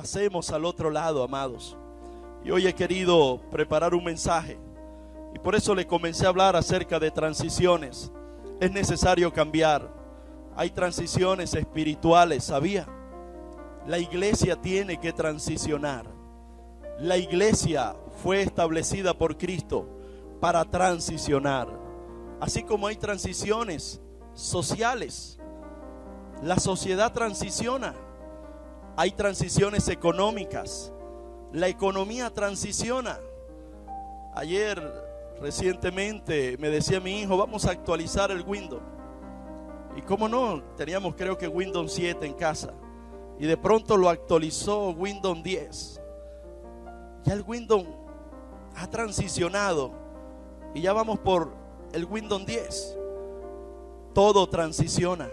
pasemos al otro lado, amados. Y hoy he querido preparar un mensaje y por eso le comencé a hablar acerca de transiciones. Es necesario cambiar. Hay transiciones espirituales, ¿sabía? La iglesia tiene que transicionar. La iglesia fue establecida por Cristo para transicionar. Así como hay transiciones sociales, la sociedad transiciona. Hay transiciones económicas, la economía transiciona. Ayer, recientemente, me decía mi hijo, vamos a actualizar el Windows. Y cómo no, teníamos creo que Windows 7 en casa. Y de pronto lo actualizó Windows 10. Ya el Windows ha transicionado y ya vamos por el Windows 10. Todo transiciona.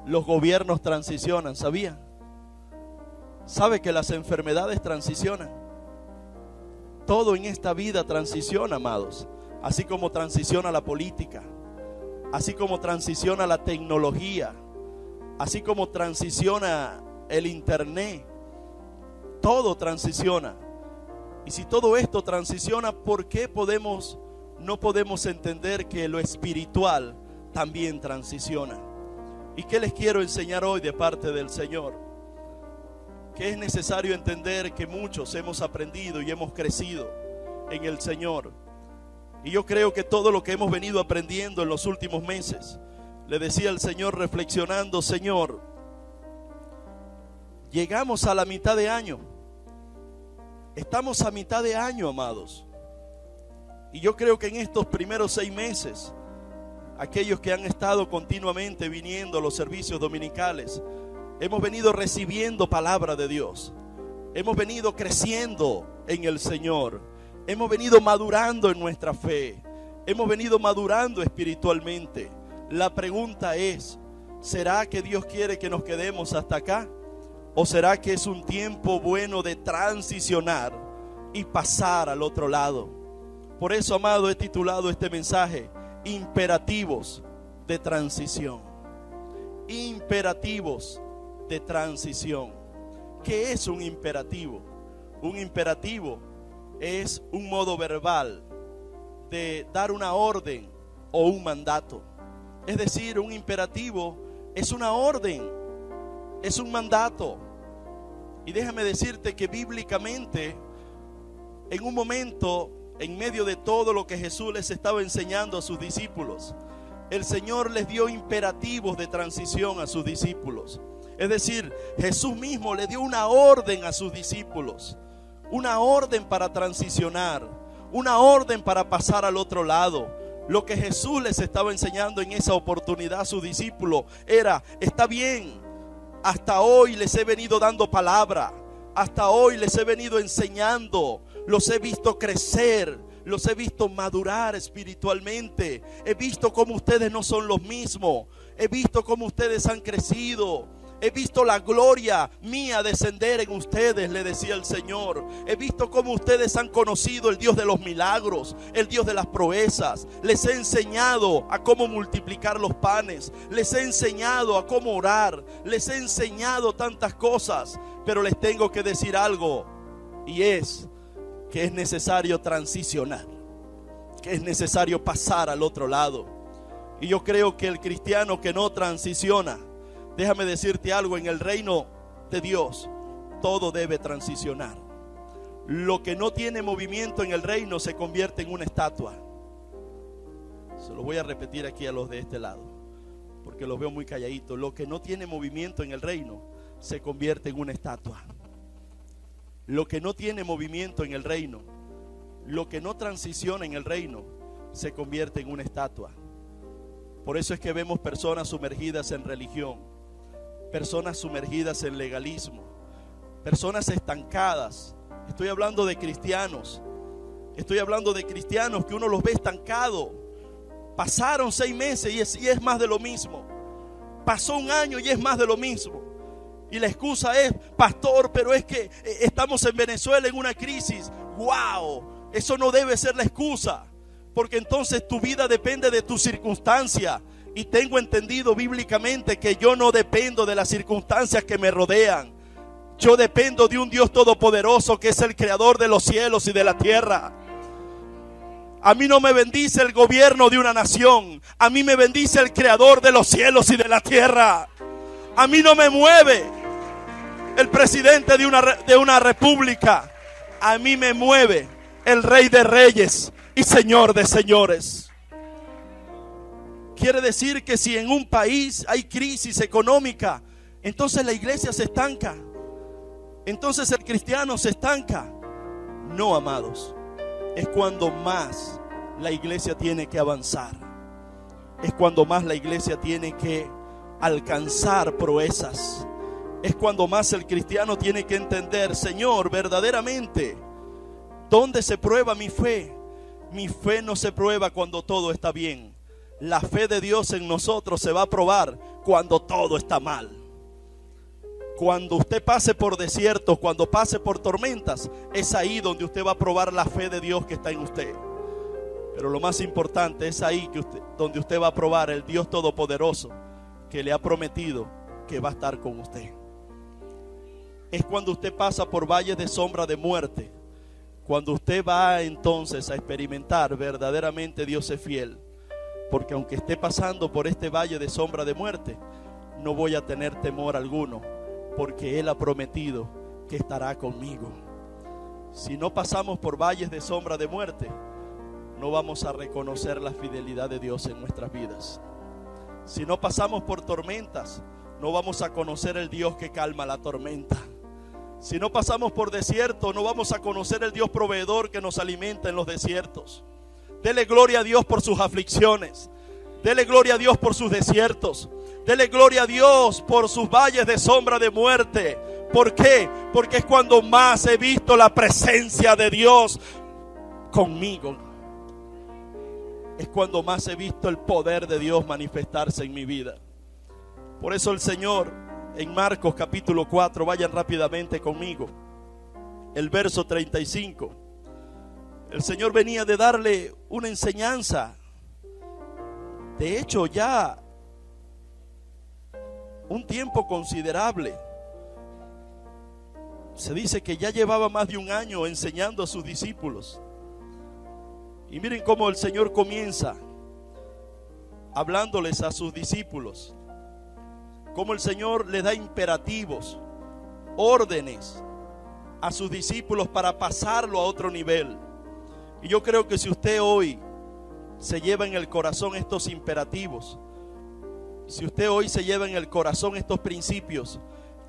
Los gobiernos transicionan, ¿sabía? ¿Sabe que las enfermedades transicionan? Todo en esta vida transiciona, amados. Así como transiciona la política, así como transiciona la tecnología, así como transiciona el internet. Todo transiciona. Y si todo esto transiciona, ¿por qué no podemos entender que lo espiritual también transiciona? ¿Y qué les quiero enseñar hoy de parte del Señor? Que es necesario entender que muchos hemos aprendido y hemos crecido en el Señor. Y yo creo que todo lo que hemos venido aprendiendo en los últimos meses, le decía al Señor reflexionando, Señor, llegamos a la mitad de año. Estamos a mitad de año, amados. Y yo creo que en estos primeros 6 meses, aquellos que han estado continuamente viniendo a los servicios dominicales, hemos venido recibiendo palabra de Dios. Hemos venido creciendo en el Señor. Hemos venido madurando en nuestra fe. Hemos venido madurando espiritualmente. La pregunta es, ¿será que Dios quiere que nos quedemos hasta acá? ¿O será que es un tiempo bueno de transicionar y pasar al otro lado? Por eso, amado, he titulado este mensaje, Imperativos de transición. Imperativos de transición. ¿Qué es un imperativo? Un imperativo es un modo verbal de dar una orden o un mandato. Es decir, un imperativo es una orden, es un mandato. Y déjame decirte que bíblicamente, en un momento, en medio de todo lo que Jesús les estaba enseñando a sus discípulos, el Señor les dio imperativos de transición a sus discípulos. Es decir, Jesús mismo le dio una orden a sus discípulos, una orden para transicionar, una orden para pasar al otro lado. Lo que Jesús les estaba enseñando en esa oportunidad a sus discípulos era, está bien, hasta hoy les he venido dando palabra, hasta hoy les he venido enseñando, los he visto crecer, los he visto madurar espiritualmente, he visto cómo ustedes no son los mismos, he visto cómo ustedes han crecido. He visto la gloria mía descender en ustedes, le decía el Señor. He visto cómo ustedes han conocido el Dios de los milagros, el Dios de las proezas. Les he enseñado a cómo multiplicar los panes. Les he enseñado a cómo orar. Les he enseñado tantas cosas. Pero les tengo que decir algo, y es que es necesario transicionar, que es necesario pasar al otro lado. Y yo creo que el cristiano que no transiciona, déjame decirte algo, en el reino de Dios todo debe transicionar. Lo que no tiene movimiento en el reino se convierte en una estatua. Se lo voy a repetir aquí a los de este lado, porque los veo muy calladitos. Lo que no tiene movimiento en el reino se convierte en una estatua. Lo que no tiene movimiento en el reino, lo que no transiciona en el reino, se convierte en una estatua. Por eso es que vemos personas sumergidas en religión, personas sumergidas en legalismo, personas estancadas. Estoy hablando de cristianos. Estoy hablando de cristianos que uno los ve estancados. Pasaron 6 meses y es más de lo mismo. Pasó 1 año y es más de lo mismo. Y la excusa es, pastor, pero es que estamos en Venezuela en una crisis. ¡Wow! Eso no debe ser la excusa, porque entonces tu vida depende de tu circunstancia. Y tengo entendido bíblicamente que yo no dependo de las circunstancias que me rodean. Yo dependo de un Dios todopoderoso que es el creador de los cielos y de la tierra. A mí no me bendice el gobierno de una nación. A mí me bendice el creador de los cielos y de la tierra. A mí no me mueve el presidente de una república. A mí me mueve el Rey de Reyes y Señor de Señores. Quiere decir que si en un país hay crisis económica, entonces la iglesia se estanca. Entonces el cristiano se estanca. No, amados. Es cuando más la iglesia tiene que avanzar. Es cuando más la iglesia tiene que alcanzar proezas. Es cuando más el cristiano tiene que entender: Señor, verdaderamente, ¿dónde se prueba mi fe? Mi fe no se prueba cuando todo está bien. La fe de Dios en nosotros se va a probar cuando todo está mal. Cuando usted pase por desiertos, cuando pase por tormentas, es ahí donde usted va a probar la fe de Dios que está en usted. Pero lo más importante es ahí donde usted va a probar el Dios Todopoderoso que le ha prometido que va a estar con usted. Es cuando usted pasa por valles de sombra de muerte, cuando usted va entonces a experimentar verdaderamente Dios es fiel. Porque aunque esté pasando por este valle de sombra de muerte, no voy a tener temor alguno, porque Él ha prometido que estará conmigo. Si no pasamos por valles de sombra de muerte, no vamos a reconocer la fidelidad de Dios en nuestras vidas. Si no pasamos por tormentas, no vamos a conocer el Dios que calma la tormenta. Si no pasamos por desierto, no vamos a conocer el Dios proveedor que nos alimenta en los desiertos. Dele gloria a Dios por sus aflicciones. Dele gloria a Dios por sus desiertos. Dele gloria a Dios por sus valles de sombra de muerte. ¿Por qué? Porque es cuando más he visto la presencia de Dios conmigo. Es cuando más he visto el poder de Dios manifestarse en mi vida. Por eso el Señor en Marcos capítulo 4, vayan rápidamente conmigo, el verso 35. El Señor venía de darle una enseñanza. De hecho, ya un tiempo considerable. Se dice que ya llevaba más de un año enseñando a sus discípulos. Y miren cómo el Señor comienza hablándoles a sus discípulos. Cómo el Señor les da imperativos, órdenes a sus discípulos para pasarlo a otro nivel. Y yo creo que si usted hoy se lleva en el corazón estos imperativos, si usted hoy se lleva en el corazón estos principios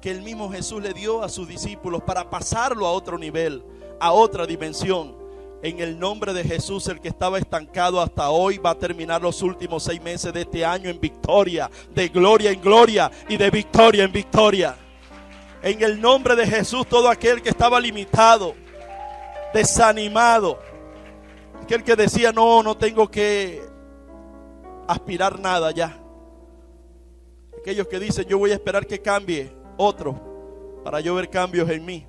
que el mismo Jesús le dio a sus discípulos para pasarlo a otro nivel, a otra dimensión, en el nombre de Jesús, el que estaba estancado hasta hoy va a terminar los últimos 6 meses de este año en victoria, de gloria en gloria y de victoria en victoria. En el nombre de Jesús, todo aquel que estaba limitado, desanimado, aquel que decía no tengo que aspirar nada ya, aquellos que dicen yo voy a esperar que cambie otro para yo ver cambios en mí.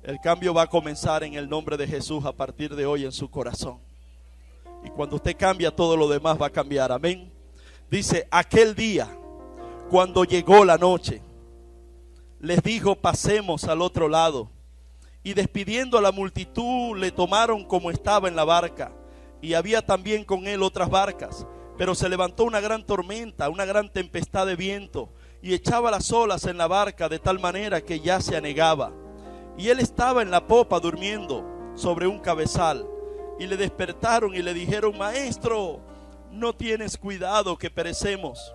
El cambio va a comenzar en el nombre de Jesús a partir de hoy en su corazón. Y cuando usted cambia, todo lo demás va a cambiar. Amén. Dice, aquel día, cuando llegó la noche, les dijo, pasemos al otro lado. Y despidiendo a la multitud, le tomaron como estaba en la barca. Y había también con él otras barcas. Pero se levantó una gran tormenta, una gran tempestad de viento, y echaba las olas en la barca de tal manera que ya se anegaba. Y él estaba en la popa durmiendo sobre un cabezal. Y le despertaron y le dijeron, maestro, no tienes cuidado que perecemos.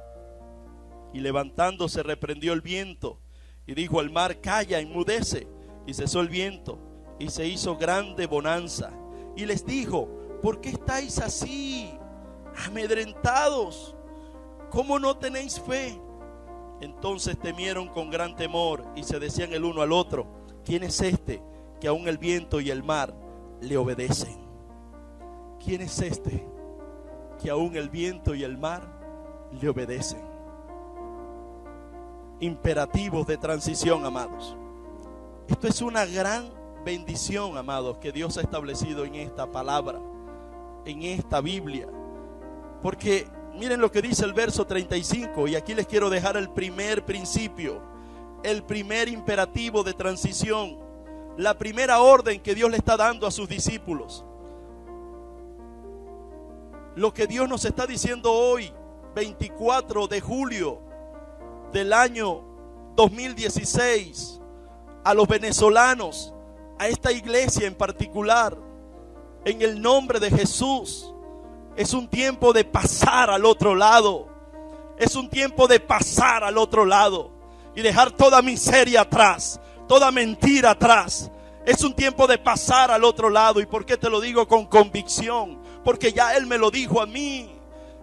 Y levantándose reprendió el viento y dijo al mar, calla, enmudece. Y cesó el viento y se hizo grande bonanza. Y les dijo, ¿por qué estáis así amedrentados? ¿Cómo no tenéis fe? Entonces temieron con gran temor y se decían el uno al otro, ¿quién es este que aún el viento y el mar le obedecen? ¿Quién es este que aún el viento y el mar le obedecen? Imperativos de transición, amados. Esto es una gran bendición, amados, que Dios ha establecido en esta palabra, en esta Biblia. Porque miren lo que dice el verso 35, y aquí les quiero dejar el primer principio. el primer imperativo de transición, la primera orden que Dios le está dando a sus discípulos. Lo que Dios nos está diciendo hoy, 24 de julio del año 2016, a los venezolanos, a esta iglesia en particular, en el nombre de Jesús, es un tiempo de pasar al otro lado. Es un tiempo de pasar al otro lado y dejar toda miseria atrás, toda mentira atrás. Es un tiempo de pasar al otro lado. ¿Y por qué te lo digo con convicción? Porque ya Él me lo dijo a mí.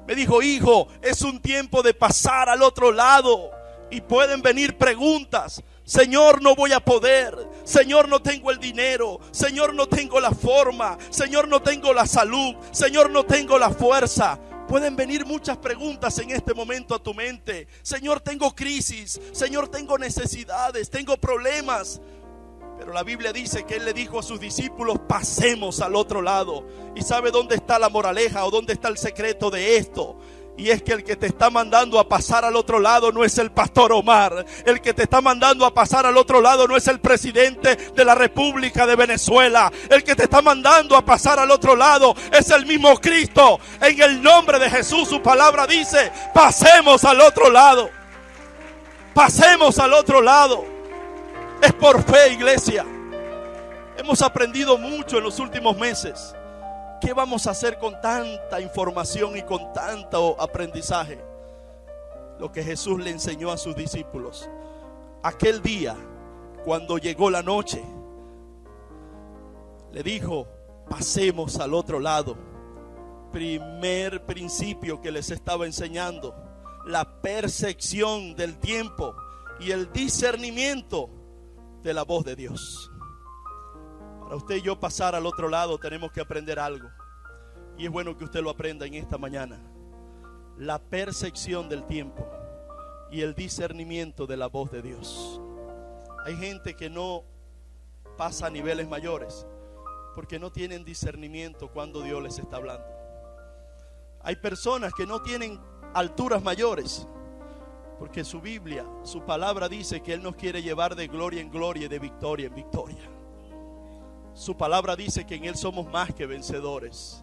Me dijo: hijo, es un tiempo de pasar al otro lado. Y pueden venir preguntas: Señor, no voy a poder. Señor, no tengo el dinero. Señor, no tengo la forma. Señor, no tengo la salud. Señor, no tengo la fuerza. Pueden venir muchas preguntas en este momento a tu mente. Señor, tengo crisis. Señor, tengo necesidades, tengo problemas. Pero la Biblia dice que Él le dijo a sus discípulos: pasemos al otro lado. ¿Y sabe dónde está la moraleja o dónde está el secreto de esto? Y es que el que te está mandando a pasar al otro lado no es el pastor Omar. El que te está mandando a pasar al otro lado no es el presidente de la República de Venezuela. El que te está mandando a pasar al otro lado es el mismo Cristo. En el nombre de Jesús, su palabra dice: pasemos al otro lado. Pasemos al otro lado. Es por fe, iglesia. Hemos aprendido mucho en los últimos meses. ¿Qué vamos a hacer con tanta información y con tanto aprendizaje? Lo que Jesús le enseñó a sus discípulos. Aquel día, cuando llegó la noche, le dijo: pasemos al otro lado. Primer principio que les estaba enseñando: la percepción del tiempo y el discernimiento de la voz de Dios. Para usted y yo pasar al otro lado tenemos que aprender algo. Y es bueno que usted lo aprenda en esta mañana. La percepción del tiempo y el discernimiento de la voz de Dios. Hay gente que no pasa a niveles mayores porque no tienen discernimiento cuando Dios les está hablando. Hay personas que no tienen alturas mayores porque su Biblia, su palabra dice que Él nos quiere llevar de gloria en gloria y de victoria en victoria. Su palabra dice que en Él somos más que vencedores.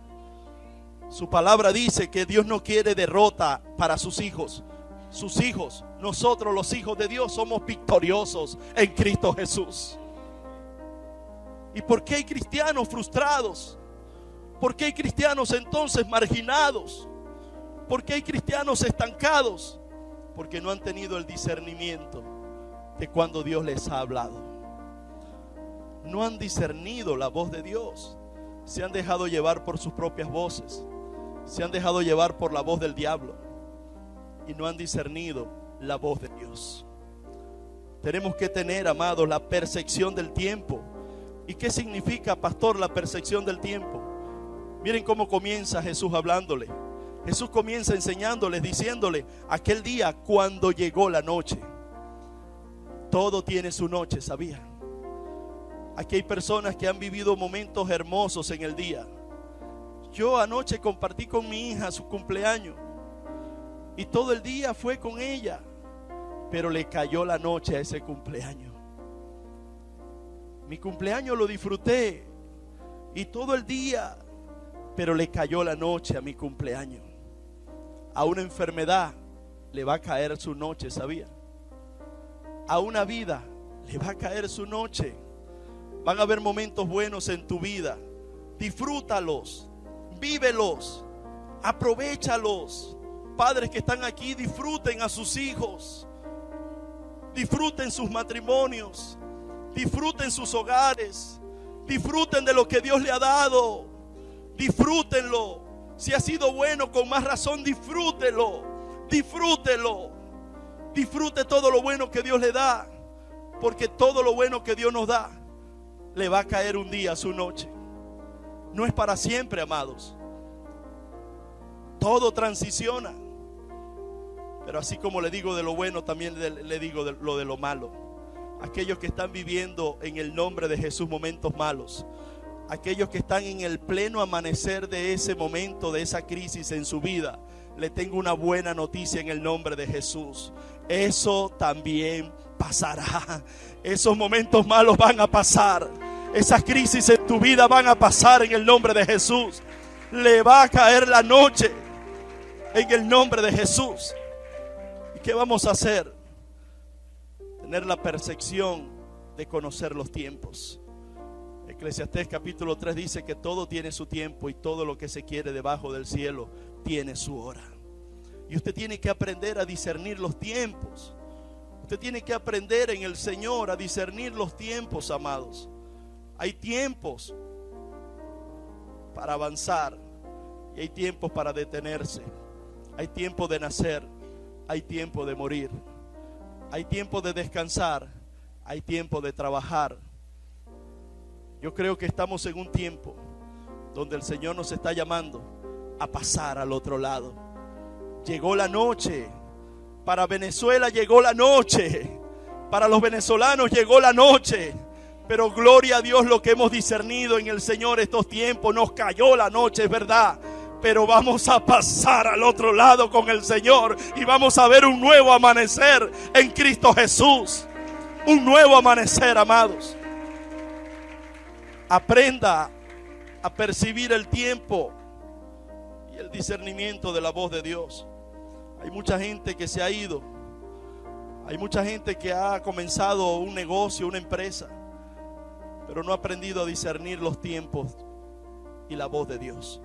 Su palabra dice que Dios no quiere derrota para sus hijos. Sus hijos, nosotros los hijos de Dios, somos victoriosos en Cristo Jesús. ¿Y por qué hay cristianos frustrados? ¿Por qué hay cristianos entonces marginados? ¿Por qué hay cristianos estancados? Porque no han tenido el discernimiento de cuando Dios les ha hablado. No han discernido la voz de Dios. Se han dejado llevar por sus propias voces. Se han dejado llevar por la voz del diablo. Y no han discernido la voz de Dios. Tenemos que tener, amados, la percepción del tiempo. ¿Y qué significa, pastor, la percepción del tiempo? Miren cómo comienza Jesús hablándole. Jesús comienza enseñándoles, diciéndole: aquel día cuando llegó la noche. Todo tiene su noche, ¿sabía? Aquí hay personas que han vivido momentos hermosos en el día. Yo anoche compartí con mi hija su cumpleaños y todo el día fue con ella, pero le cayó la noche a ese cumpleaños. Mi cumpleaños lo disfruté y todo el día, pero le cayó la noche a mi cumpleaños. A una enfermedad le va a caer su noche, ¿sabía? A una vida le va a caer su noche. Van a haber momentos buenos en tu vida. Disfrútalos, vívelos, aprovéchalos. Padres que están aquí, disfruten a sus hijos. Disfruten sus matrimonios. Disfruten sus hogares. Disfruten de lo que Dios le ha dado. Disfrútenlo. Si ha sido bueno, con más razón, disfrútelo. Disfrútelo. Disfrute todo lo bueno que Dios le da. Porque todo lo bueno que Dios nos da le va a caer un día a su noche. No es para siempre, amados. Todo transiciona. Pero así como le digo de lo bueno, también le digo de lo malo. Aquellos que están viviendo en el nombre de Jesús momentos malos, aquellos que están en el pleno amanecer de ese momento, de esa crisis en su vida, le tengo una buena noticia en el nombre de Jesús. Eso también pasará. Esos momentos malos van a pasar. Esas crisis en tu vida van a pasar en el nombre de Jesús. Le va a caer la noche en el nombre de Jesús. ¿Y qué vamos a hacer? Tener la percepción de conocer los tiempos. Eclesiastés capítulo 3 dice que todo tiene su tiempo y todo lo que se quiere debajo del cielo tiene su hora. Y usted tiene que aprender a discernir los tiempos. Usted tiene que aprender en el Señor a discernir los tiempos, amados. Hay tiempos para avanzar y hay tiempos para detenerse. Hay tiempo de nacer, hay tiempo de morir. Hay tiempo de descansar, hay tiempo de trabajar. Yo creo que estamos en un tiempo donde el Señor nos está llamando a pasar al otro lado. Llegó la noche. Para Venezuela llegó la noche. Para los venezolanos llegó la noche. Pero gloria a Dios, lo que hemos discernido en el Señor estos tiempos. Nos cayó la noche, es verdad. Pero vamos a pasar al otro lado con el Señor. Y vamos a ver un nuevo amanecer en Cristo Jesús. Un nuevo amanecer, amados. Aprenda a percibir el tiempo y el discernimiento de la voz de Dios. Hay mucha gente que se ha ido. Hay mucha gente que ha comenzado un negocio, una empresa, pero no ha aprendido a discernir los tiempos y la voz de Dios.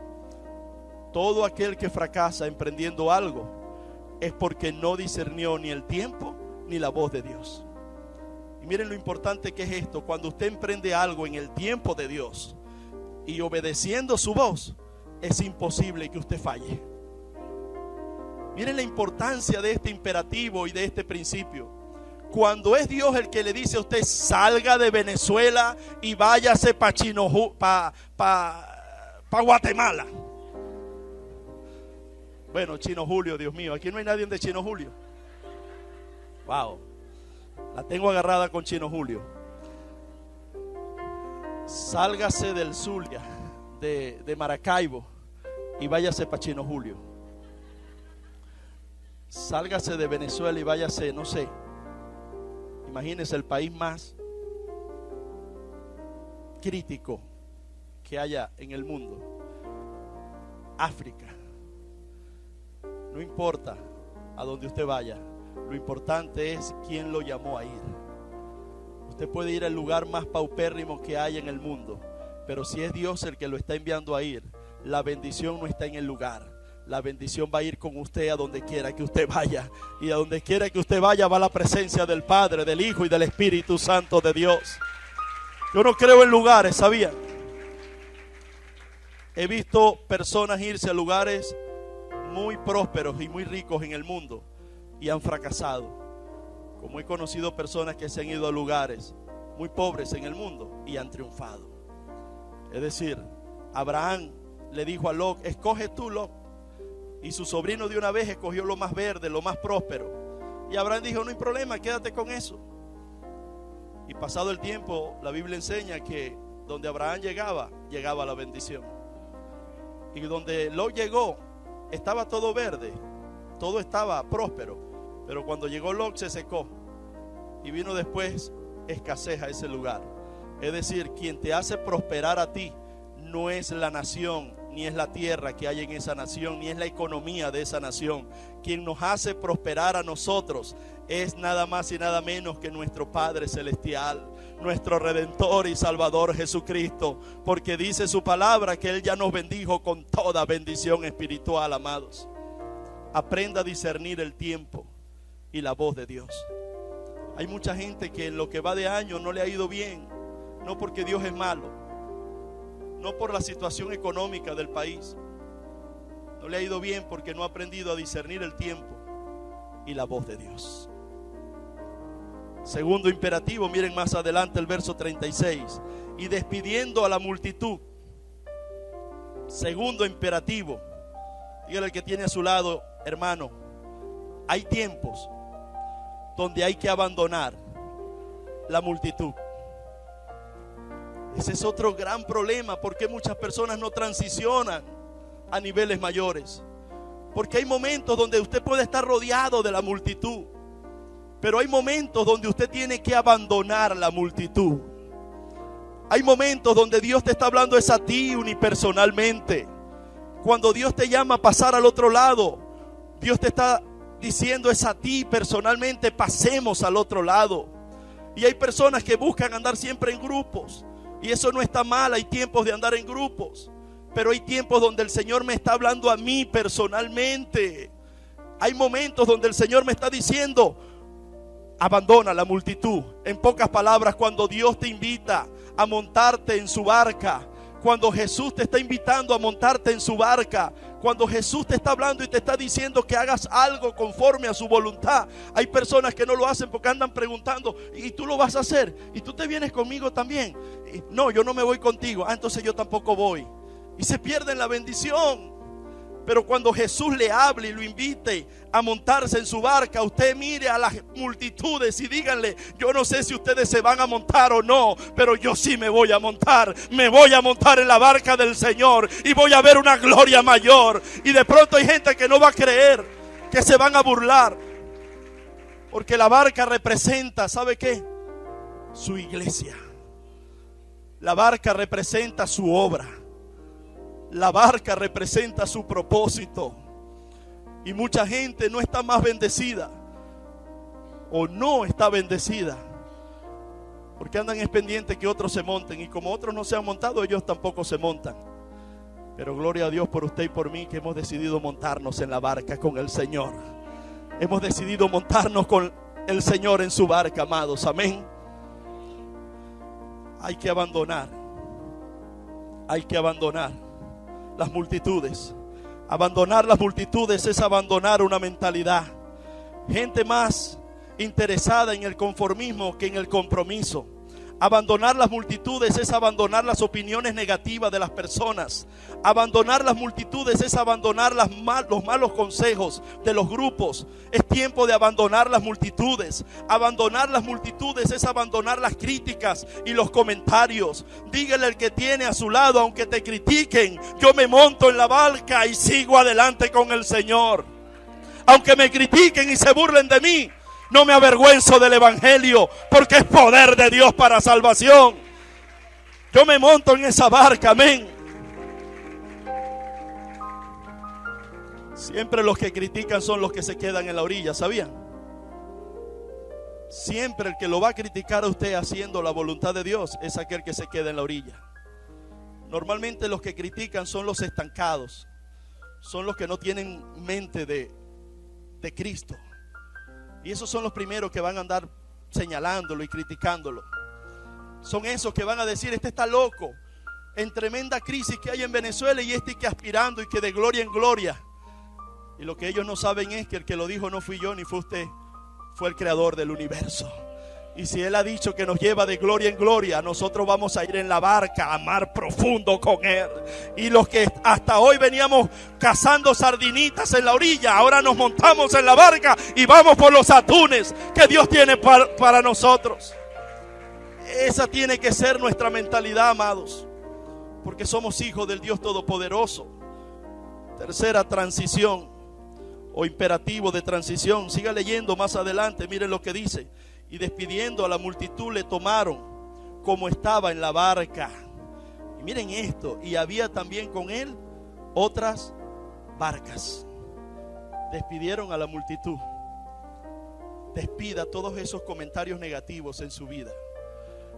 Todo aquel que fracasa emprendiendo algo es porque no discernió ni el tiempo ni la voz de Dios. Y miren lo importante que es esto. Cuando usted emprende algo en el tiempo de Dios y obedeciendo su voz, es imposible que usted falle. Miren la importancia de este imperativo y de este principio. Cuando es Dios el que le dice a usted: salga de Venezuela y váyase para Guatemala. Bueno, Chino Julio, Dios mío, aquí no hay nadie de Chino Julio. Wow, la tengo agarrada con Chino Julio. Sálgase del Zulia, de Maracaibo, y váyase para Chino Julio. Sálgase de Venezuela y váyase, no sé, imagínese el país más crítico que haya en el mundo, África. No importa a donde usted vaya, lo importante es quién lo llamó a ir. Usted puede ir al lugar más paupérrimo que hay en el mundo, pero si es Dios el que lo está enviando a ir, la bendición no está en el lugar. La bendición va a ir con usted a donde quiera que usted vaya. Y a donde quiera que usted vaya va la presencia del Padre, del Hijo y del Espíritu Santo de Dios. Yo no creo en lugares, ¿sabía? He visto personas irse a lugares muy prósperos y muy ricos en el mundo y han fracasado. Como he conocido personas que se han ido a lugares muy pobres en el mundo y han triunfado. Es decir, Abraham le dijo a Lot: escoge tú, Lot. Y su sobrino de una vez escogió lo más verde, lo más próspero. Y Abraham dijo: no hay problema, quédate con eso. Y pasado el tiempo, la Biblia enseña que donde Abraham llegaba la bendición. Y donde Lot llegó, estaba todo verde, todo estaba próspero. Pero cuando llegó Lot se secó. Y vino después escasez a ese lugar. Es decir, quien te hace prosperar a ti no es la nación, ni es la tierra que hay en esa nación, ni es la economía de esa nación. Quien nos hace prosperar a nosotros es nada más y nada menos que nuestro Padre Celestial, nuestro Redentor y Salvador Jesucristo, porque dice su palabra que Él ya nos bendijo con toda bendición espiritual, amados. Aprenda a discernir el tiempo y la voz de Dios. Hay mucha gente que en lo que va de año no le ha ido bien, no porque Dios es malo, no por la situación económica del país. No le ha ido bien porque no ha aprendido a discernir el tiempo y la voz de Dios. Segundo imperativo, miren más adelante el verso 36. Y despidiendo a la multitud. Segundo imperativo. Dígale al que tiene a su lado: hermano, hay tiempos donde hay que abandonar la multitud. Ese es otro gran problema. Porque muchas personas no transicionan a niveles mayores. Porque hay momentos donde usted puede estar rodeado de la multitud, pero hay momentos donde usted tiene que abandonar la multitud. Hay momentos donde Dios te está hablando es a ti unipersonalmente. Cuando Dios te llama a pasar al otro lado, Dios te está diciendo es a ti personalmente, pasemos al otro lado. Y hay personas que buscan andar siempre en grupos, y eso no está mal. Hay tiempos de andar en grupos, pero hay tiempos donde el Señor me está hablando a mí personalmente. Hay momentos donde el Señor me está diciendo abandona la multitud. En pocas palabras, cuando Dios te invita a montarte en su barca, cuando Jesús te está invitando a montarte en su barca, cuando Jesús te está hablando y te está diciendo que hagas algo conforme a su voluntad, hay personas que no lo hacen porque andan preguntando, ¿y tú lo vas a hacer? ¿Y tú te vienes conmigo también? No, yo no me voy contigo. Entonces yo tampoco voy. Y se pierden la bendición. Pero cuando Jesús le hable y lo invite a montarse en su barca, usted mire a las multitudes y díganle: yo no sé si ustedes se van a montar o no, pero yo sí me voy a montar. Me voy a montar en la barca del Señor y voy a ver una gloria mayor. Y de pronto hay gente que no va a creer, que se van a burlar, porque la barca representa, ¿sabe qué? Su iglesia. La barca representa su obra. La barca representa su propósito. Y mucha gente no está más bendecida, o no está bendecida, porque andan es pendiente que otros se monten. Y como otros no se han montado, ellos tampoco se montan. Pero gloria a Dios por usted y por mí, que hemos decidido montarnos en la barca con el Señor. Hemos decidido montarnos con el Señor en su barca, amados. Amén. Hay que abandonar. Hay que abandonar las multitudes. Abandonar las multitudes es abandonar una mentalidad. Gente más interesada en el conformismo que en el compromiso. Abandonar las multitudes es abandonar las opiniones negativas de las personas. Abandonar las multitudes es abandonar los malos consejos de los grupos. Es tiempo de abandonar las multitudes. Abandonar las multitudes es abandonar las críticas y los comentarios. Dígale al que tiene a su lado: aunque te critiquen, yo me monto en la barca y sigo adelante con el Señor. Aunque me critiquen y se burlen de mí, no me avergüenzo del evangelio, porque es poder de Dios para salvación. Yo me monto en esa barca, amén. Siempre los que critican son los que se quedan en la orilla, ¿sabían? Siempre el que lo va a criticar a usted haciendo la voluntad de Dios es aquel que se queda en la orilla. Normalmente los que critican son los estancados, son los que no tienen mente de Cristo. Y esos son los primeros que van a andar señalándolo y criticándolo. Son esos que van a decir: este está loco, en tremenda crisis que hay en Venezuela, y este que aspirando y que de gloria en gloria. Y lo que ellos no saben es que el que lo dijo no fui yo ni fue usted, fue el creador del universo. Y si Él ha dicho que nos lleva de gloria en gloria, nosotros vamos a ir en la barca a mar profundo con Él. Y los que hasta hoy veníamos cazando sardinitas en la orilla, ahora nos montamos en la barca y vamos por los atunes que Dios tiene para nosotros. Esa tiene que ser nuestra mentalidad, amados, porque somos hijos del Dios Todopoderoso. Tercera transición, o imperativo de transición. Siga leyendo más adelante, miren lo que dice: y despidiendo a la multitud le tomaron como estaba en la barca. Y miren esto: y había también con él otras barcas. Despidieron a la multitud. Despida todos esos comentarios negativos en su vida.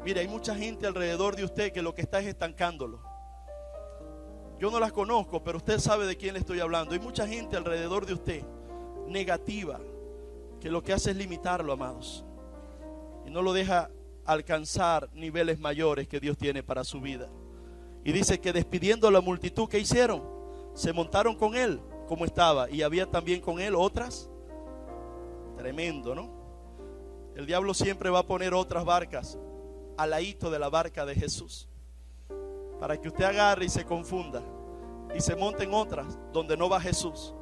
Mire, hay mucha gente alrededor de usted que lo que está es estancándolo. Yo no las conozco, pero usted sabe de quién le estoy hablando. Hay mucha gente alrededor de usted negativa, que lo que hace es limitarlo, amados, y no lo deja alcanzar niveles mayores que Dios tiene para su vida. Y dice que despidiendo a la multitud, ¿qué hicieron? Se montaron con él como estaba, y había también con él otras. Tremendo, ¿no? El diablo siempre va a poner otras barcas al ladito de la barca de Jesús, para que usted agarre y se confunda y se monte en otras donde no va Jesús.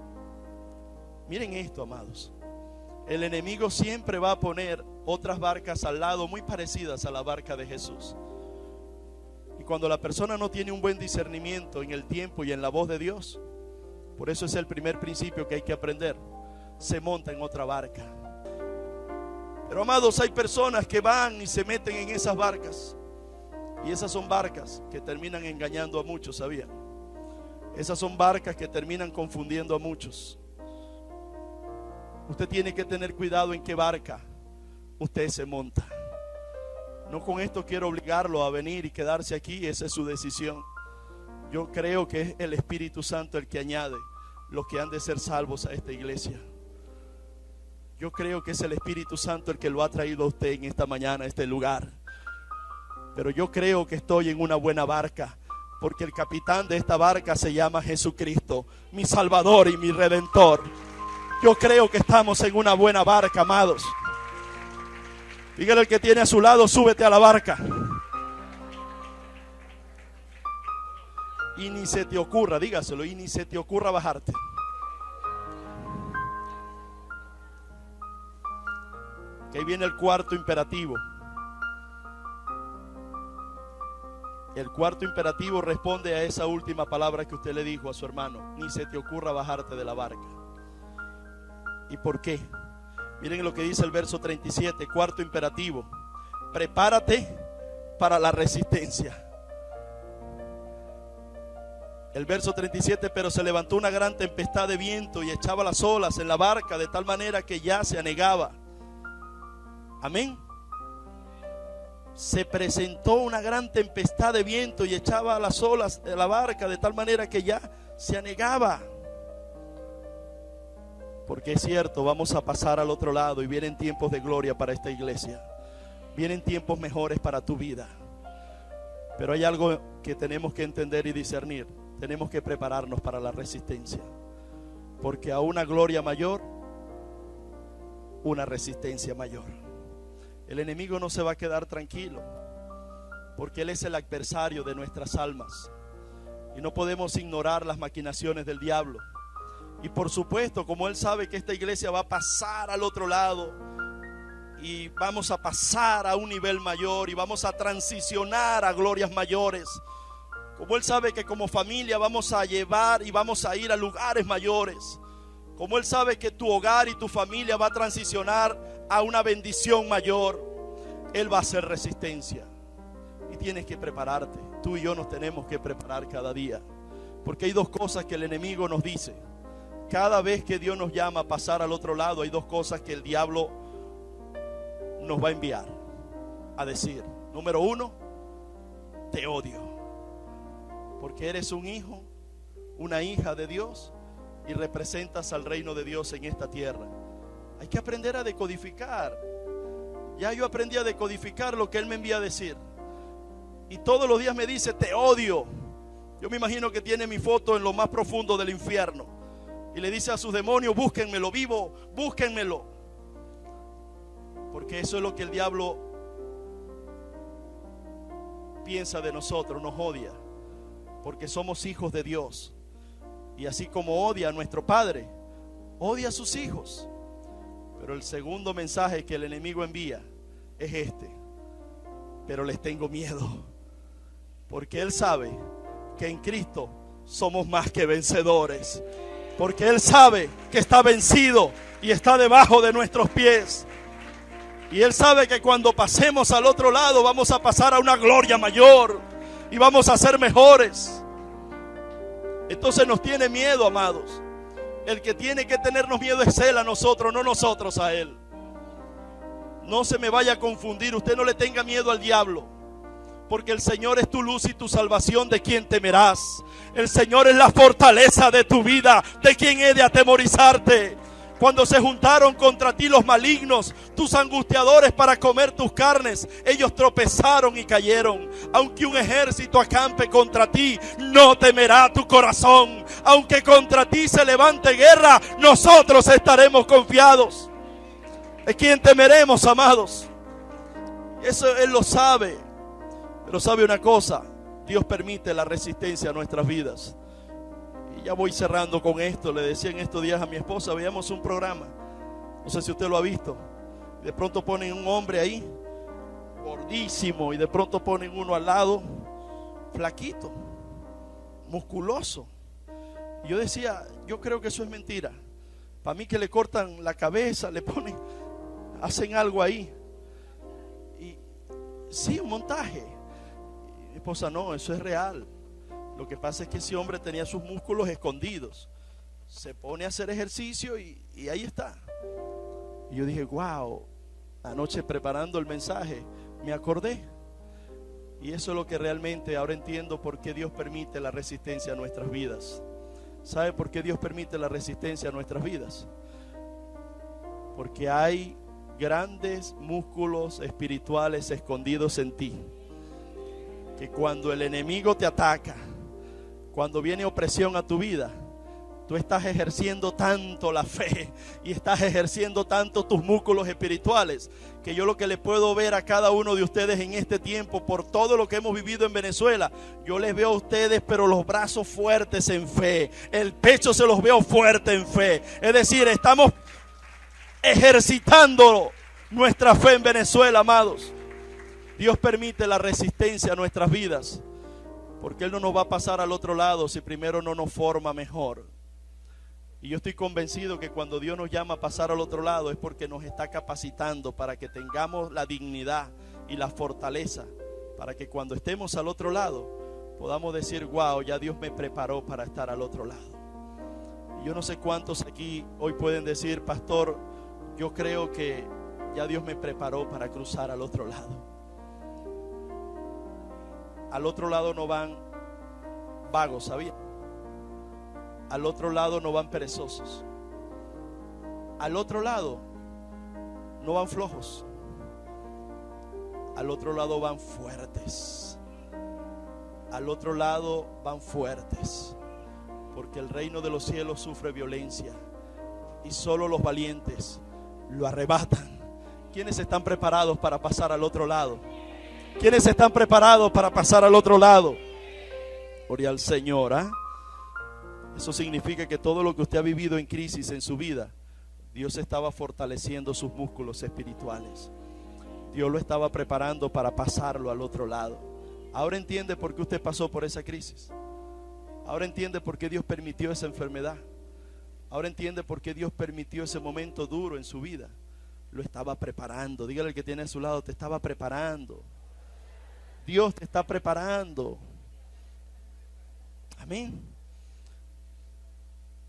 Miren esto, amados: el enemigo siempre va a poner otras barcas al lado muy parecidas a la barca de Jesús. Y cuando la persona no tiene un buen discernimiento en el tiempo y en la voz de Dios, Por eso es el primer principio que hay que aprender. Se monta en otra barca. Pero amados, hay personas que van y se meten en esas barcas. Y esas son barcas que terminan engañando a muchos, ¿sabían? Esas son barcas que terminan confundiendo a muchos. Usted tiene que tener cuidado en qué barca usted se monta. No con esto quiero obligarlo a venir y quedarse aquí, esa es su decisión. Yo creo que es el Espíritu Santo el que añade los que han de ser salvos a esta iglesia. Yo creo que es el Espíritu Santo el que lo ha traído a usted en esta mañana, a este lugar. Pero yo creo que estoy en una buena barca, porque el capitán de esta barca se llama Jesucristo, mi Salvador y mi Redentor. Yo creo que estamos en una buena barca, amados. Dígale al que tiene a su lado, súbete a la barca. Y ni se te ocurra, dígaselo, y ni se te ocurra bajarte. Que ahí viene el cuarto imperativo. El cuarto imperativo responde a esa última palabra que usted le dijo a su hermano. Ni se te ocurra bajarte de la barca. ¿Y por qué? Miren lo que dice el verso 37, cuarto imperativo. Prepárate para la resistencia. El verso 37, pero se levantó una gran tempestad de viento y echaba las olas en la barca de tal manera que ya se anegaba. Amén. Se presentó una gran tempestad de viento y echaba las olas de la barca de tal manera que ya se anegaba. Porque es cierto, vamos a pasar al otro lado y vienen tiempos de gloria para esta iglesia. Vienen tiempos mejores para tu vida. Pero hay algo que tenemos que entender y discernir. Tenemos que prepararnos para la resistencia. Porque a una gloria mayor, una resistencia mayor. El enemigo no se va a quedar tranquilo, porque él es el adversario de nuestras almas. Y no podemos ignorar las maquinaciones del diablo. Y por supuesto, como él sabe que esta iglesia va a pasar al otro lado y vamos a pasar a un nivel mayor y vamos a transicionar a glorias mayores, como él sabe que como familia vamos a llevar y vamos a ir a lugares mayores, como él sabe que tu hogar y tu familia va a transicionar a una bendición mayor, él va a hacer resistencia. Y tienes que prepararte. Tú y yo nos tenemos que preparar cada día, porque hay dos cosas que el enemigo nos dice. Cada vez que Dios nos llama a pasar al otro lado, hay dos cosas que el diablo nos va a enviar a decir. Número uno, te odio, porque eres un hijo, una hija de Dios y representas al reino de Dios en esta tierra. Hay que aprender a decodificar. Ya yo aprendí a decodificar lo que Él me envía a decir. Y todos los días me dice, te odio. Yo me imagino que tiene mi foto en lo más profundo del infierno. Y le dice a sus demonios, búsquenmelo vivo, búsquenmelo. Porque eso es lo que el diablo piensa de nosotros, nos odia. Porque somos hijos de Dios. Y así como odia a nuestro Padre, odia a sus hijos. Pero el segundo mensaje que el enemigo envía es este. Pero les tengo miedo, porque Él sabe que en Cristo somos más que vencedores. Porque Él sabe que está vencido y está debajo de nuestros pies. Y Él sabe que cuando pasemos al otro lado vamos a pasar a una gloria mayor y vamos a ser mejores. Entonces nos tiene miedo, amados. El que tiene que tenernos miedo es Él a nosotros, no nosotros a Él. No se me vaya a confundir, usted no le tenga miedo al diablo, porque el Señor es tu luz y tu salvación. ¿De quién temerás? El Señor es la fortaleza de tu vida. ¿De quién he de atemorizarte? Cuando se juntaron contra ti los malignos, tus angustiadores para comer tus carnes, ellos tropezaron y cayeron. Aunque un ejército acampe contra ti, no temerá tu corazón. Aunque contra ti se levante guerra, nosotros estaremos confiados. ¿De quién temeremos, amados? Eso Él lo sabe. Pero sabe una cosa, Dios permite la resistencia a nuestras vidas. Y ya voy cerrando con esto. Le decía en estos días a mi esposa, veíamos un programa, no sé si usted lo ha visto. De pronto ponen un hombre ahí, gordísimo, y de pronto ponen uno al lado, flaquito, musculoso. Y yo decía, yo creo que eso es mentira. Para mí que le cortan la cabeza, le ponen, hacen algo ahí. Y sí, un montaje. Y mi esposa, no, eso es real. Lo que pasa es que ese hombre tenía sus músculos escondidos. Se pone a hacer ejercicio y ahí está. Y yo dije, wow, anoche preparando el mensaje, me acordé. Y eso es lo que realmente ahora entiendo por qué Dios permite la resistencia a nuestras vidas. ¿Sabe por qué Dios permite la resistencia a nuestras vidas? Porque hay grandes músculos espirituales escondidos en ti, que cuando el enemigo te ataca, cuando viene opresión a tu vida, tú estás ejerciendo tanto la fe y estás ejerciendo tanto tus músculos espirituales, que yo lo que le puedo ver a cada uno de ustedes en este tiempo, por todo lo que hemos vivido en Venezuela, yo les veo a ustedes pero los brazos fuertes en fe, el pecho se los veo fuerte en fe. Es decir, estamos ejercitando nuestra fe en Venezuela, amados. Dios permite la resistencia a nuestras vidas, porque Él no nos va a pasar al otro lado si primero no nos forma mejor. Y yo estoy convencido que cuando Dios nos llama a pasar al otro lado es porque nos está capacitando para que tengamos la dignidad y la fortaleza, para que cuando estemos al otro lado podamos decir, wow, ya Dios me preparó para estar al otro lado. Y yo no sé cuántos aquí hoy pueden decir, pastor, yo creo que ya Dios me preparó para cruzar al otro lado. Al otro lado no van vagos, ¿sabía? Al otro lado no van perezosos. Al otro lado no van flojos. Al otro lado van fuertes. Al otro lado van fuertes. Porque el reino de los cielos sufre violencia y solo los valientes lo arrebatan. ¿Quiénes están preparados para pasar al otro lado? ¿Quiénes están preparados para pasar al otro lado? Gloria al Señor, ¿eh? Eso significa que todo lo que usted ha vivido en crisis en su vida, Dios estaba fortaleciendo sus músculos espirituales. Dios lo estaba preparando para pasarlo al otro lado. Ahora entiende por qué usted pasó por esa crisis. Ahora entiende por qué Dios permitió esa enfermedad. Ahora entiende por qué Dios permitió ese momento duro en su vida. Lo estaba preparando. Dígale al que tiene a su lado, te estaba preparando. Dios te está preparando. Amén.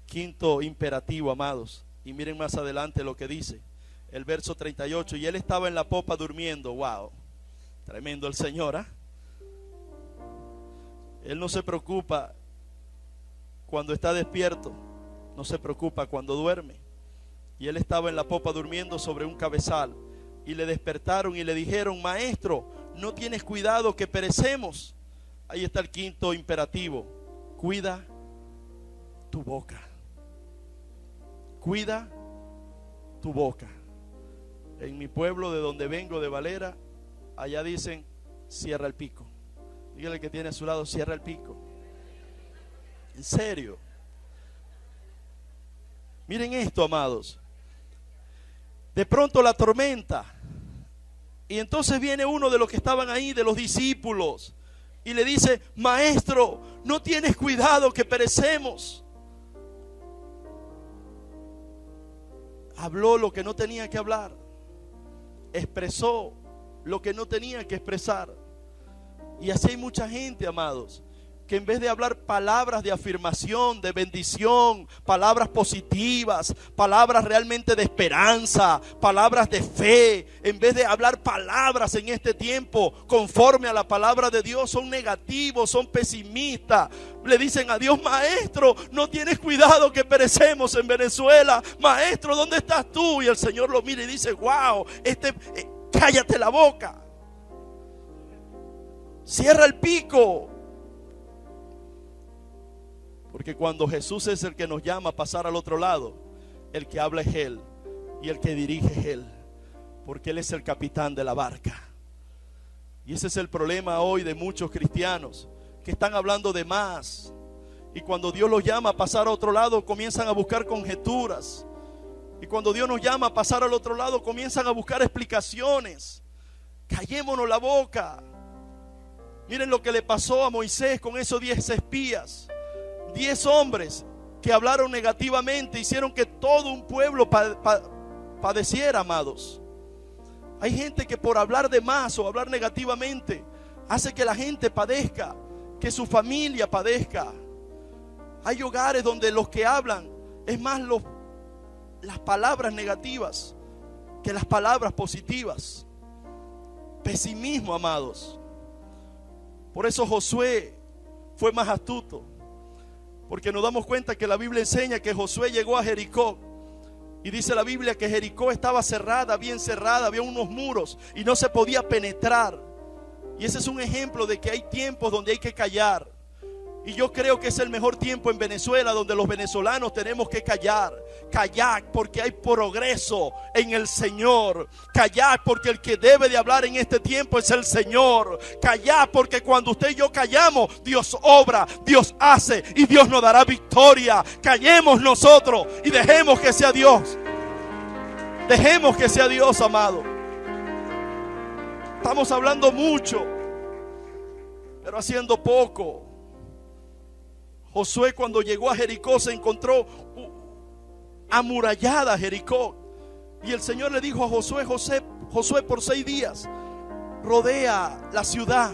Quinto imperativo, amados. Y miren más adelante lo que dice el verso 38. Y él estaba en la popa durmiendo. Wow, tremendo el Señor, ¿eh? Él no se preocupa cuando está despierto, no se preocupa cuando duerme. Y él estaba en la popa durmiendo sobre un cabezal. Y le despertaron y le dijeron, maestro, ¿no tienes cuidado que perecemos? Ahí está el quinto imperativo. Cuida tu boca. Cuida tu boca. En mi pueblo de donde vengo, de Valera, allá dicen, cierra el pico. Dígale que tiene a su lado, cierra el pico. En serio. Miren esto, amados. De pronto la tormenta. Y entonces viene uno de los que estaban ahí, de los discípulos, y le dice, maestro, ¿no tienes cuidado que perecemos? Habló lo que no tenía que hablar. Expresó lo que no tenía que expresar. Y así hay mucha gente, amados, que en vez de hablar palabras de afirmación, de bendición, palabras positivas, palabras realmente de esperanza, palabras de fe, en vez de hablar palabras en este tiempo conforme a la palabra de Dios, son negativos, son pesimistas. Le dicen a Dios, maestro, no tienes cuidado que perecemos en Venezuela. Maestro, ¿dónde estás tú? Y el Señor lo mira y dice, wow, cállate la boca. Cierra el pico. Porque cuando Jesús es el que nos llama a pasar al otro lado, el que habla es Él y el que dirige es Él, porque Él es el capitán de la barca. Y ese es el problema hoy de muchos cristianos que están hablando de más, y cuando Dios los llama a pasar a otro lado comienzan a buscar conjeturas, y cuando Dios nos llama a pasar al otro lado comienzan a buscar explicaciones. Callémonos la boca. Miren lo que le pasó a Moisés con esos 10 espías. 10 hombres que hablaron negativamente hicieron que todo un pueblo padeciera, amados. Hay gente que por hablar de más o hablar negativamente hace que la gente padezca, que su familia padezca. Hay hogares donde los que hablan es más las palabras negativas que las palabras positivas. Pesimismo, amados. Por eso Josué fue más astuto, porque nos damos cuenta que la Biblia enseña que Josué llegó a Jericó, y dice la Biblia que Jericó estaba cerrada, bien cerrada, había unos muros y no se podía penetrar. Y ese es un ejemplo de que hay tiempos donde hay que callar. Y yo creo que es el mejor tiempo en Venezuela, donde los venezolanos tenemos que callar. Callar porque hay progreso en el Señor. Callar porque el que debe de hablar en este tiempo es el Señor. Callar porque cuando usted y yo callamos, Dios obra, Dios hace y Dios nos dará victoria. Callemos nosotros y dejemos que sea Dios. Dejemos que sea Dios, amado. Estamos hablando mucho, pero haciendo poco. Josué, cuando llegó a Jericó, se encontró amurallada Jericó. Y el Señor le dijo a Josué: Josué, por 6 días rodea la ciudad.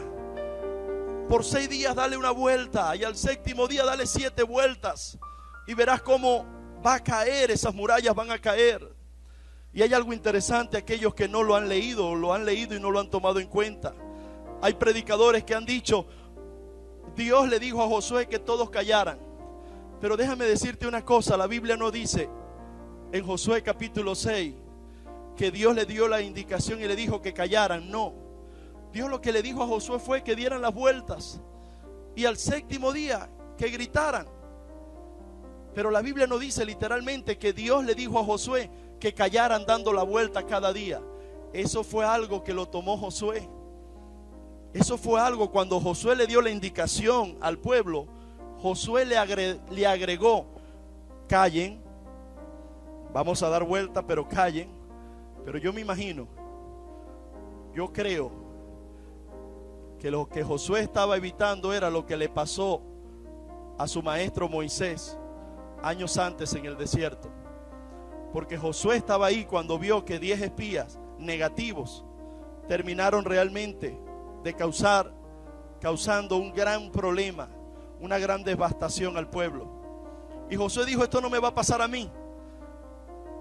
Por 6 días dale una vuelta, y al 7º día dale 7 vueltas, y verás cómo va a caer, esas murallas van a caer. Y hay algo interesante: aquellos que no lo han leído, lo han leído y no lo han tomado en cuenta. Hay predicadores que han dicho: Dios le dijo a Josué que todos callaran. Pero déjame decirte una cosa: la Biblia no dice en Josué capítulo 6 que Dios le dio la indicación y le dijo que callaran. No, Dios lo que le dijo a Josué fue que dieran las vueltas, y al 7º día que gritaran. Pero la Biblia no dice literalmente que Dios le dijo a Josué que callaran dando la vuelta cada día. Eso fue algo que lo tomó Josué. Eso fue algo cuando Josué le dio la indicación al pueblo. Josué le agregó: callen, vamos a dar vuelta, pero callen. Pero yo me imagino, yo creo que lo que Josué estaba evitando era lo que le pasó a su maestro Moisés años antes en el desierto. Porque Josué estaba ahí cuando vio que 10 espías negativos terminaron realmente de causando un gran problema, una gran devastación al pueblo. Y Josué dijo: esto no me va a pasar a mí.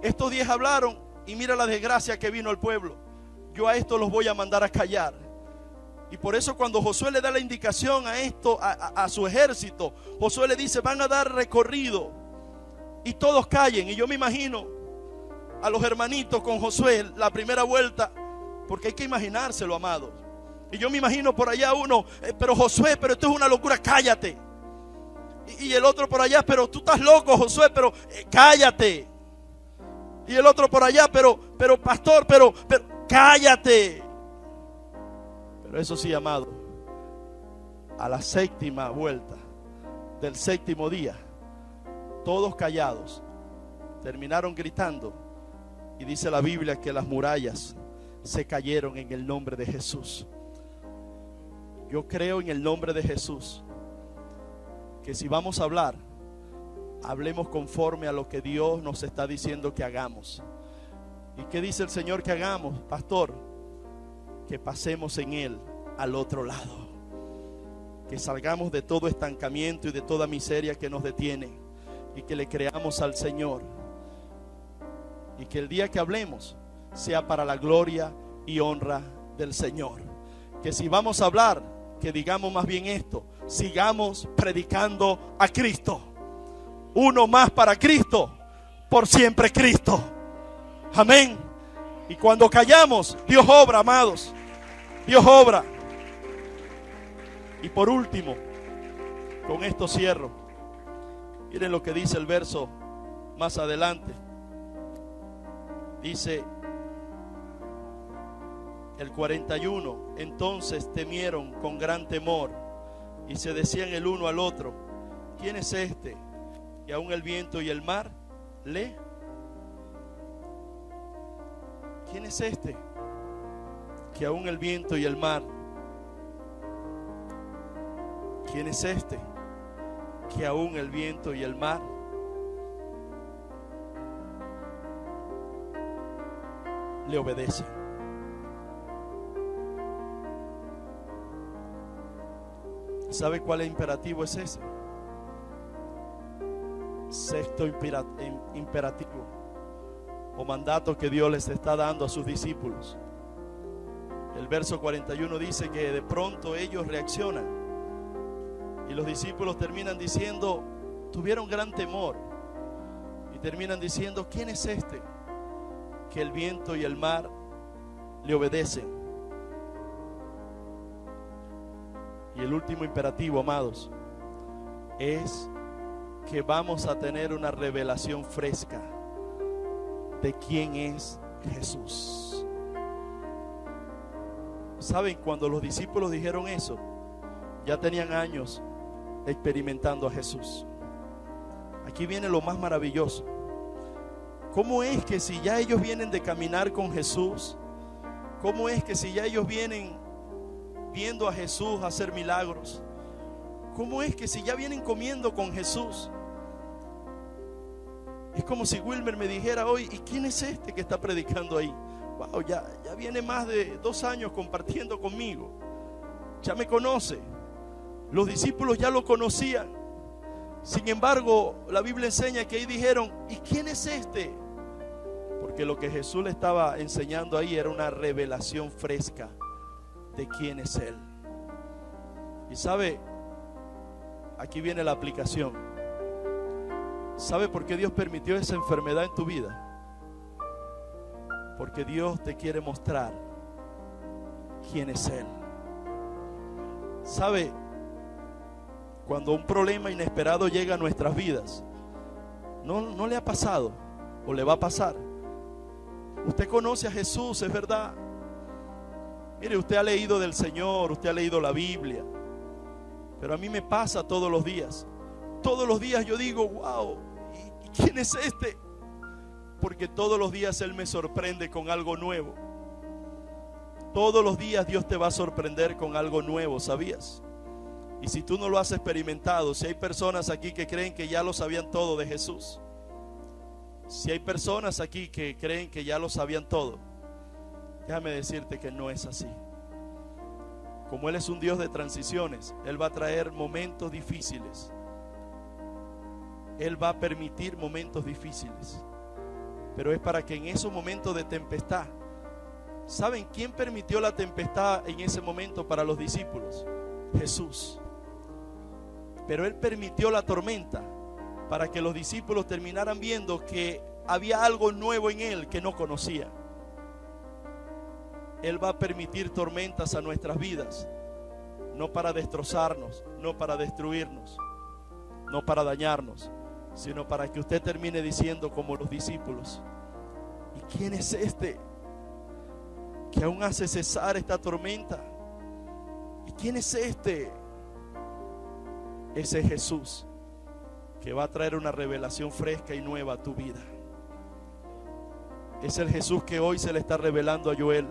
Estos 10 hablaron y mira la desgracia que vino al pueblo. Yo a estos los voy a mandar a callar. Y por eso cuando Josué le da la indicación a su ejército, Josué le dice: van a dar recorrido y todos callen. Y yo me imagino a los hermanitos con Josué la primera vuelta, porque hay que imaginárselo, amados. Y yo me imagino por allá uno: pero Josué, pero esto es una locura, cállate. Y el otro por allá: pero tú estás loco, Josué, pero cállate. Y el otro por allá: pero pastor, pero cállate. Pero eso sí, amado, a la 7ª vuelta del 7º día, todos callados, terminaron gritando. Y dice la Biblia que las murallas se cayeron en el nombre de Jesús. Yo creo en el nombre de Jesús que si vamos a hablar, hablemos conforme a lo que Dios nos está diciendo que hagamos. ¿Y qué dice el Señor que hagamos, pastor? Que pasemos en Él al otro lado, que salgamos de todo estancamiento y de toda miseria que nos detiene, y que le creamos al Señor, y que el día que hablemos sea para la gloria y honra del Señor. Que si vamos a hablar, que digamos más bien esto: sigamos predicando a Cristo. Uno más para Cristo, por siempre Cristo. Amén. Y cuando callamos, Dios obra, amados. Dios obra. Y por último, con esto cierro. Miren lo que dice el verso más adelante. Dice el 41: entonces temieron con gran temor y se decían el uno al otro: ¿quién es este que aún el viento y el mar le? ¿Quién es este que aún el viento y el mar? ¿Quién es este que aún el viento y el mar le obedecen. ¿Sabe cuál imperativo es ese? Sexto imperativo o mandato que Dios les está dando a sus discípulos. El verso 41 dice que de pronto ellos reaccionan y los discípulos terminan diciendo, tuvieron gran temor y terminan diciendo, ¿quién es este que el viento y el mar le obedecen? Y el último imperativo, amados, es que vamos a tener una revelación fresca de quién es Jesús. ¿Saben? Cuando los discípulos dijeron eso, ya tenían años experimentando a Jesús. Aquí viene lo más maravilloso. ¿Cómo es que si ya ellos vienen de caminar con Jesús, cómo es que si ya ellos vienen viendo a Jesús hacer milagros, cómo es que si ya vienen comiendo con Jesús, es como si Wilmer me dijera hoy, ¿y quién es este que está predicando ahí? Wow, ya viene más de 2 años compartiendo conmigo, ya me conoce. Los discípulos ya lo conocían. Sin embargo, la Biblia enseña que ahí dijeron, ¿y quién es este? Porque lo que Jesús le estaba enseñando ahí era una revelación fresca de quién es Él. Y sabe, aquí viene la aplicación. ¿Sabe por qué Dios permitió esa enfermedad en tu vida? Porque Dios te quiere mostrar quién es Él. ¿Sabe? Cuando un problema inesperado llega a nuestras vidas, ¿no le ha pasado o le va a pasar? Usted conoce a Jesús, es verdad. Mire, usted ha leído del Señor, usted ha leído la Biblia, pero a mí me pasa todos los días. Todos los días yo digo, wow, ¿y quién es este? Porque todos los días Él me sorprende con algo nuevo. Todos los días Dios te va a sorprender con algo nuevo, ¿sabías? Y si tú no lo has experimentado, si hay personas aquí que creen que ya lo sabían todo de Jesús, si hay personas aquí que creen que ya lo sabían todo, déjame decirte que no es así. Como Él es un Dios de transiciones, Él va a traer momentos difíciles. Él va a permitir momentos difíciles, pero es para que en esos momentos de tempestad, ¿saben quién permitió la tempestad en ese momento para los discípulos? Jesús. Pero Él permitió la tormenta para que los discípulos terminaran viendo que había algo nuevo en Él que no conocían. Él va a permitir tormentas a nuestras vidas, no para destrozarnos, no para destruirnos, no para dañarnos, sino para que usted termine diciendo como los discípulos, ¿y quién es este que aún hace cesar esta tormenta? ¿Y quién es este? Ese es Jesús, que va a traer una revelación fresca y nueva a tu vida. Es el Jesús que hoy se le está revelando a Joel.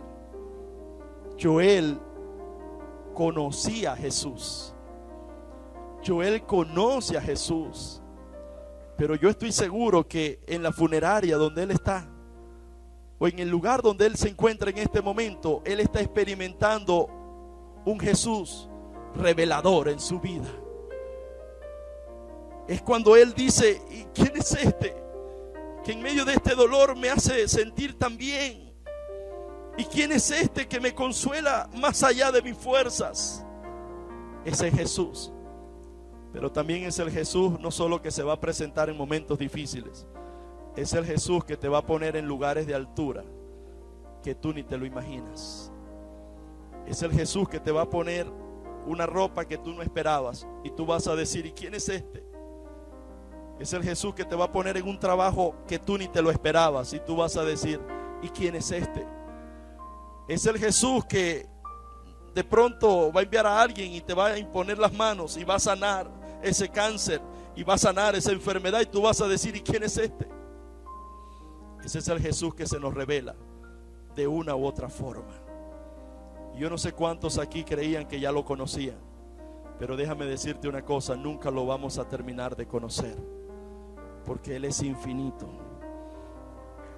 Joel conocía a Jesús. Joel conoce a Jesús. Pero yo estoy seguro que en la funeraria donde él está, o en el lugar donde él se encuentra en este momento, él está experimentando un Jesús revelador en su vida. Es cuando él dice, ¿y quién es este que en medio de este dolor me hace sentir tan bien? ¿Y quién es este que me consuela más allá de mis fuerzas? Ese es Jesús. Pero también es el Jesús no solo que se va a presentar en momentos difíciles, es el Jesús que te va a poner en lugares de altura que tú ni te lo imaginas. Es el Jesús que te va a poner una ropa que tú no esperabas y tú vas a decir, ¿y quién es este? Es el Jesús que te va a poner en un trabajo que tú ni te lo esperabas y tú vas a decir, ¿y quién es este? Es el Jesús que de pronto va a enviar a alguien y te va a imponer las manos y va a sanar ese cáncer y va a sanar esa enfermedad y tú vas a decir, ¿y quién es este? Ese es el Jesús que se nos revela de una u otra forma. Yo no sé cuántos aquí creían que ya lo conocían, pero déjame decirte una cosa, nunca lo vamos a terminar de conocer, porque Él es infinito,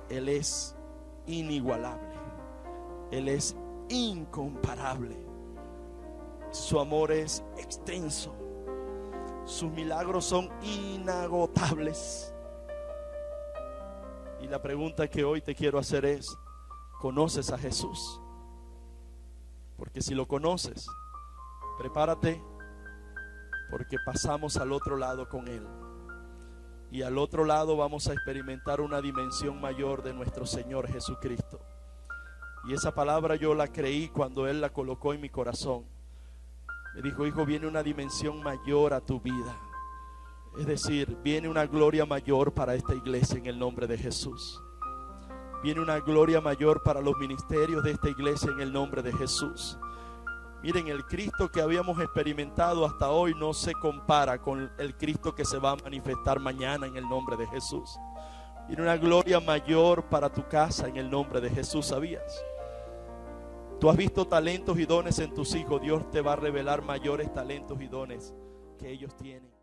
Él es inigualable. Él es incomparable. Su amor es extenso. Sus milagros son inagotables. Y la pregunta que hoy te quiero hacer es: ¿conoces a Jesús? Porque si lo conoces, prepárate, porque pasamos al otro lado con Él. Y al otro lado vamos a experimentar una dimensión mayor de nuestro Señor Jesucristo. Y esa palabra yo la creí cuando Él la colocó en mi corazón. Me dijo: hijo, viene una dimensión mayor a tu vida. Es decir, viene una gloria mayor para esta iglesia en el nombre de Jesús. Viene una gloria mayor para los ministerios de esta iglesia en el nombre de Jesús. Miren, el Cristo que habíamos experimentado hasta hoy no se compara con el Cristo que se va a manifestar mañana en el nombre de Jesús. Viene una gloria mayor para tu casa en el nombre de Jesús, ¿sabías? Tú has visto talentos y dones en tus hijos. Dios te va a revelar mayores talentos y dones que ellos tienen.